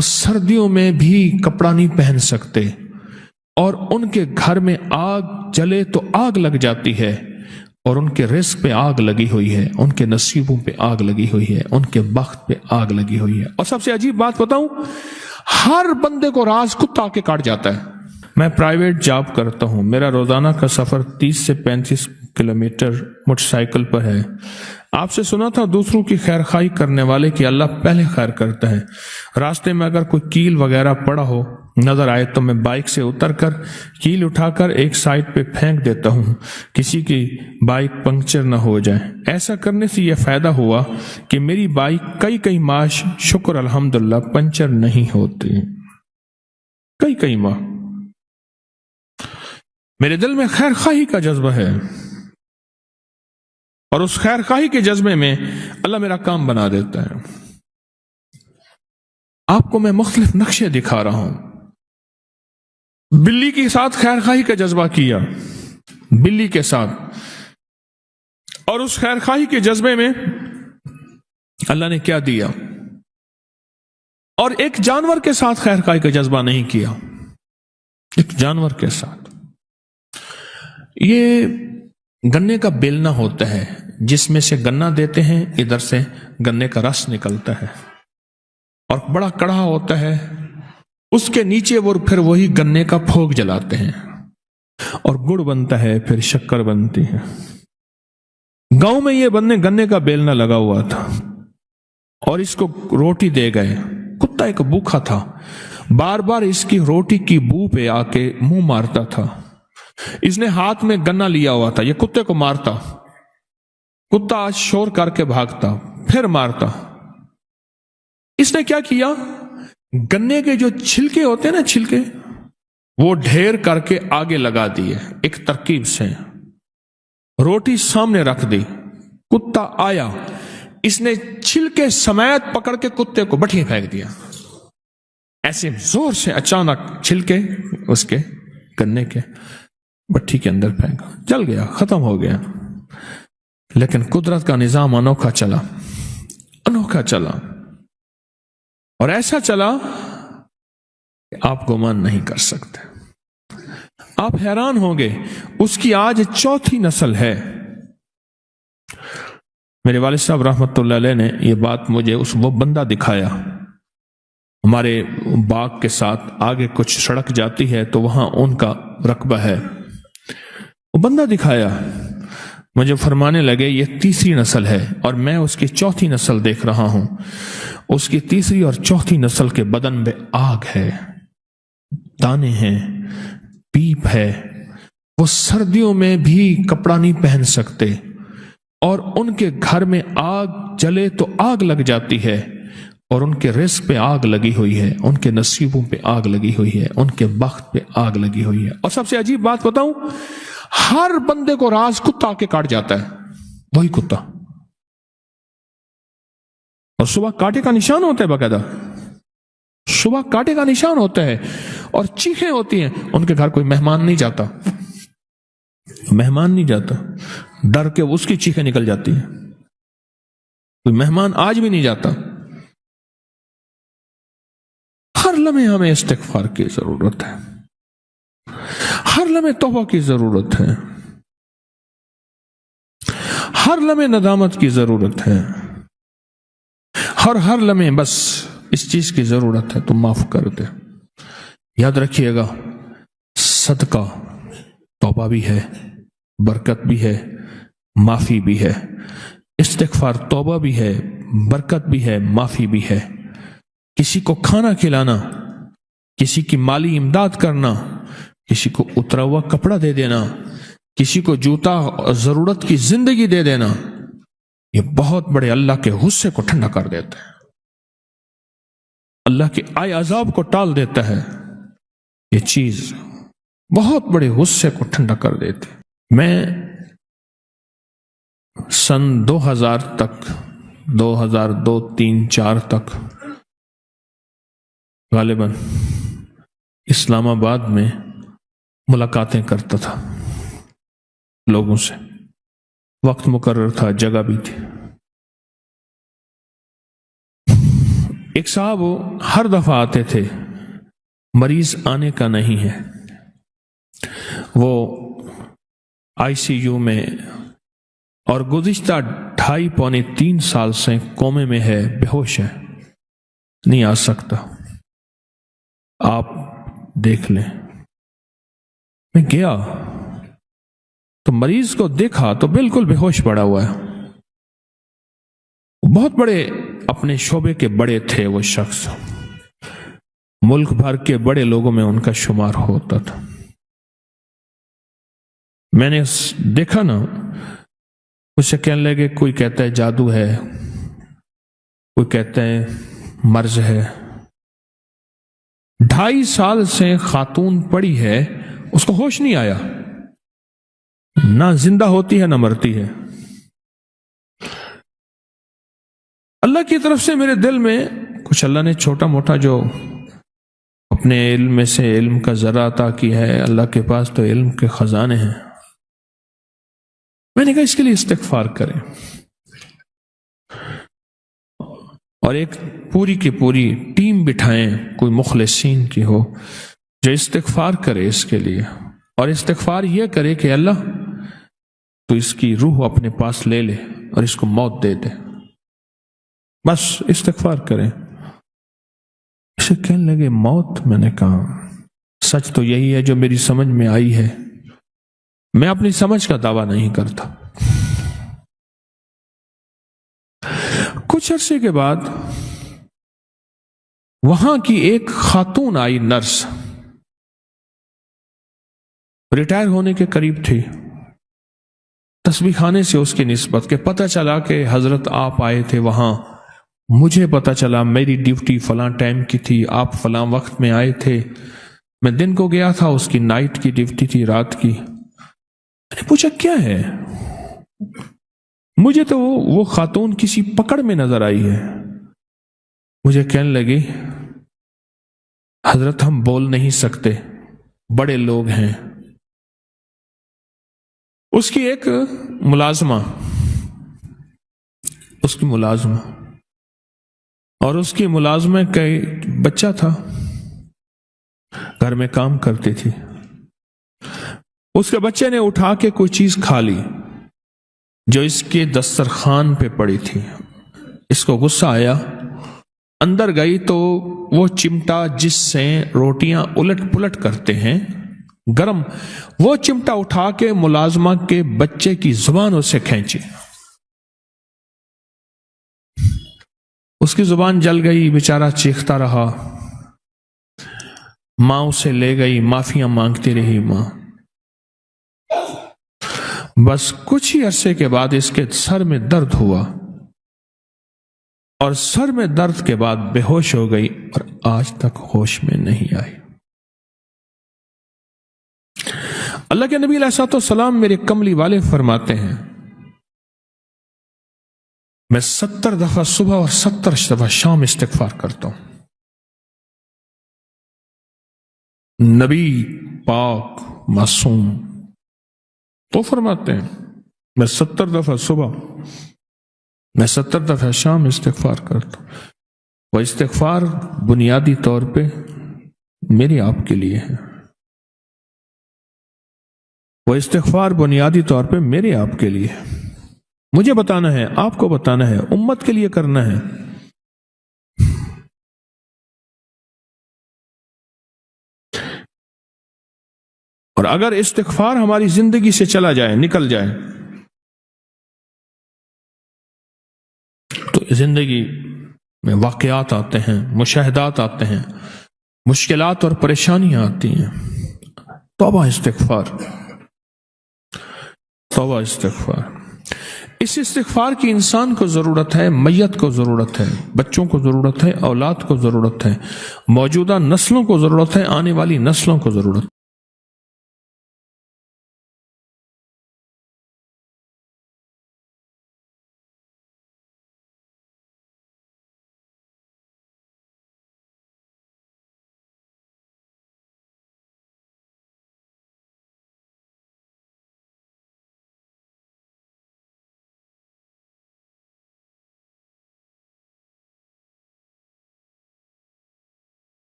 وہ سردیوں میں بھی کپڑا نہیں پہن سکتے، اور ان کے گھر میں آگ جلے تو آگ لگ جاتی ہے، اور ان کے رزق پہ آگ لگی ہوئی ہے، ان کے نصیبوں پہ آگ لگی ہوئی ہے، ان کے بخت پہ آگ لگی ہوئی ہے۔ اور سب سے عجیب بات بتاؤں، ہر بندے کو راز کتا کے کاٹ جاتا ہے۔ میں پرائیویٹ جاب کرتا ہوں، میرا روزانہ کا سفر 30 سے 35 کلومیٹر موٹر سائیکل پر ہے۔ آپ سے سنا تھا دوسروں کی خیر خواہی کرنے والے کی اللہ پہلے خیر کرتا ہے۔ راستے میں اگر کوئی کیل وغیرہ پڑا ہو نظر آئے تو میں بائک سے اتر کر کیل اٹھا کر ایک سائڈ پہ پھینک دیتا ہوں، کسی کی بائک پنکچر نہ ہو جائے۔ ایسا کرنے سے یہ فائدہ ہوا کہ میری بائک کئی ماہ شکر الحمدللہ پنچر نہیں ہوتی، کئی ماہ۔ میرے دل میں خیر خواہی کا جذبہ ہے، اور اس خیر خواہی کے جذبے میں اللہ میرا کام بنا دیتا ہے۔ آپ کو میں مختلف نقشے دکھا رہا ہوں۔ بلی کے ساتھ خیر خواہی کا جذبہ کیا، بلی کے ساتھ، اور اس خیر خواہی کے جذبے میں اللہ نے کیا دیا۔ اور ایک جانور کے ساتھ خیر خواہی کا جذبہ نہیں کیا، ایک جانور کے ساتھ۔ یہ گنے کا بیلنا ہوتا ہے جس میں سے گنا دیتے ہیں، ادھر سے گنے کا رس نکلتا ہے، اور بڑا کڑھا ہوتا ہے، اس کے نیچے وہ پھر وہی گنے کا پھوگ جلاتے ہیں، اور گڑ بنتا ہے، پھر شکر بنتی ہے۔ گاؤں میں یہ گنے کا بیلنا لگا ہوا تھا، اور اس کو روٹی دے گئے۔ کتا ایک بھوکا تھا، بار بار اس کی روٹی کی بو پہ آ کے منہ مارتا تھا۔ اس نے ہاتھ میں گنا لیا ہوا تھا، یہ کتے کو مارتا، کتا شور کر کے بھاگتا، پھر مارتا۔ اس نے کیا کیا، گنے کے جو چھلکے ہوتے ہیں نا، چھلکے، وہ ڈھیر کر کے آگے لگا دیے ایک ترکیب سے، روٹی سامنے رکھ دی۔ کتا آیا، اس نے چھلکے سمیت پکڑ کے کتے کو بٹھی پھینک دیا، ایسے زور سے اچانک چھلکے اس کے گنے کے بٹھی کے اندر پھینکا، جل گیا، ختم ہو گیا۔ لیکن قدرت کا نظام انوکھا چلا، اور ایسا چلا کہ آپ گمان نہیں کر سکتے۔ آپ حیران ہوں گے، اس کی آج 4تھی نسل ہے۔ میرے والد صاحب رحمت اللہ علیہ نے یہ بات مجھے وہ بندہ دکھایا۔ ہمارے باغ کے ساتھ آگے کچھ سڑک جاتی ہے تو وہاں ان کا رقبہ ہے، وہ بندہ دکھایا مجھے، فرمانے لگے یہ 3ری نسل ہے، اور میں اس کی 4تھی نسل دیکھ رہا ہوں۔ اس کی 3ری اور 4تھی نسل کے بدن میں آگ ہے، دانے ہیں، پیپ ہے، وہ سردیوں میں بھی کپڑا نہیں پہن سکتے، اور ان کے گھر میں آگ جلے تو آگ لگ جاتی ہے، اور ان کے رزق پہ آگ لگی ہوئی ہے، ان کے نصیبوں پہ آگ لگی ہوئی ہے، ان کے بخت پہ آگ لگی ہوئی ہے۔ اور سب سے عجیب بات بتاؤں، ہر بندے کو راز کتا کے کاٹ جاتا ہے، وہی کتا، اور صبح کاٹے کا نشان ہوتا ہے، باقاعدہ صبح کاٹے کا نشان ہوتا ہے، اور چیخیں ہوتی ہیں۔ ان کے گھر کوئی مہمان نہیں جاتا، ڈر کے اس کی چیخیں نکل جاتی ہیں، کوئی مہمان آج بھی نہیں جاتا۔ ہر لمحے ہمیں استغفار کی ضرورت ہے، ہر لمحے توبہ کی ضرورت ہے، ہر لمحے ندامت کی ضرورت ہے، ہر لمحے بس اس چیز کی ضرورت ہے، تو معاف کر دے۔ یاد رکھیے گا، صدقہ توبہ بھی ہے، برکت بھی ہے، معافی بھی ہے۔ استغفار توبہ بھی ہے، برکت بھی ہے، معافی بھی ہے۔ کسی کو کھانا کھلانا، کسی کی مالی امداد کرنا، کسی کو اترا ہوا کپڑا دے دینا، کسی کو جوتا ضرورت کی زندگی دے دینا، یہ بہت بڑے اللہ کے غصے کو ٹھنڈا کر دیتا ہے، اللہ کے آئے عذاب کو ٹال دیتا ہے۔ یہ چیز بہت بڑے غصے کو ٹھنڈا کر دیتی۔ میں سن 2000 تک، 2002، 3، 4 تک غالباً اسلام آباد میں ملاقاتیں کرتا تھا لوگوں سے، وقت مقرر تھا، جگہ بھی تھی۔ ایک صاحب ہر دفعہ آتے تھے، مریض آنے کا نہیں ہے، وہ آئی سی یو میں اور گزشتہ 2.5-3 سال سے کومے میں ہے، بے ہوش ہے، نہیں آ سکتا، آپ دیکھ لیں۔ میں گیا تو مریض کو دیکھا تو بالکل بے ہوش پڑا ہوا ہے، بہت بڑے اپنے شعبے کے بڑے تھے، وہ شخص ملک بھر کے بڑے لوگوں میں ان کا شمار ہوتا تھا۔ میں نے دیکھا نا، اسے کہنے لگے، کوئی کہتا ہے جادو ہے، کوئی کہتا ہے مرض ہے۔ 2.5 سال سے خاتون پڑی ہے، اس کو ہوش نہیں آیا، نہ زندہ ہوتی ہے نہ مرتی ہے۔ اللہ کی طرف سے میرے دل میں کچھ اللہ نے چھوٹا موٹا جو اپنے علم میں سے علم کا ذرا عطا کی ہے، اللہ کے پاس تو علم کے خزانے ہیں۔ میں نے کہا اس کے لیے استغفار کریں، اور ایک پوری کی پوری ٹیم بٹھائیں، کوئی مخلصین کی ہو جو استغفار کرے اس کے لیے، اور استغفار یہ کرے کہ اللہ تو اس کی روح اپنے پاس لے لے اور اس کو موت دے دے، بس استغفار کریں۔ اسے کہنے لگے موت؟ میں نے کہا سچ تو یہی ہے جو میری سمجھ میں آئی ہے، میں اپنی سمجھ کا دعویٰ نہیں کرتا۔ کچھ عرصے کے بعد وہاں کی ایک خاتون آئی، نرس، ریٹائر ہونے کے قریب تھی، تسبیح خانے سے اس کی نسبت کہ پتہ چلا کہ حضرت آپ آئے تھے وہاں، مجھے پتہ چلا میری ڈیوٹی فلاں ٹائم کی تھی، آپ فلاں وقت میں آئے تھے، میں دن کو گیا تھا، اس کی نائٹ کی ڈیوٹی تھی، رات کی۔ میں نے پوچھا کیا ہے؟ مجھے تو وہ خاتون کسی پکڑ میں نظر آئی ہے۔ مجھے کہنے لگی حضرت ہم بول نہیں سکتے، بڑے لوگ ہیں۔ اس کی ایک ملازمہ اور اس کی ملازمہ کا بچہ تھا، گھر میں کام کرتی تھی، اس کے بچے نے اٹھا کے کوئی چیز کھا لی جو اس کے دسترخوان پہ پڑی تھی۔ اس کو غصہ آیا، اندر گئی تو وہ چمٹا جس سے روٹیاں الٹ پلٹ کرتے ہیں گرم، وہ چمٹا اٹھا کے ملازمہ کے بچے کی زبان اسے کھینچی، اس کی زبان جل گئی، بیچارہ چیختا رہا، ماں اسے لے گئی، معافیاں مانگتی رہی ماں۔ بس کچھ ہی عرصے کے بعد اس کے سر میں درد ہوا، اور سر میں درد کے بعد بے ہوش ہو گئی، اور آج تک ہوش میں نہیں آئی۔ اللہ کے نبی علیہ الصلوۃ والسلام میرے کملی والے فرماتے ہیں، میں 70 دفعہ صبح اور 70 دفعہ شام استغفار کرتا ہوں۔ نبی پاک معصوم تو فرماتے ہیں میں 70 دفعہ صبح، میں 70 دفعہ شام استغفار کرتا ہوں۔ وہ استغفار بنیادی طور پہ میری آپ کے لیے ہے، وہ استغفار بنیادی طور پہ میرے آپ کے لیے ہے، مجھے بتانا ہے، آپ کو بتانا ہے، امت کے لیے کرنا ہے۔ اور اگر استغفار ہماری زندگی سے چلا جائے، نکل جائے، تو زندگی میں واقعات آتے ہیں، مشاہدات آتے ہیں، مشکلات اور پریشانیاں آتی ہیں۔ توبہ استغفار، توبہ استغفار۔ اس استغفار کی انسان کو ضرورت ہے، میت کو ضرورت ہے، بچوں کو ضرورت ہے، اولاد کو ضرورت ہے، موجودہ نسلوں کو ضرورت ہے، آنے والی نسلوں کو ضرورت ہے۔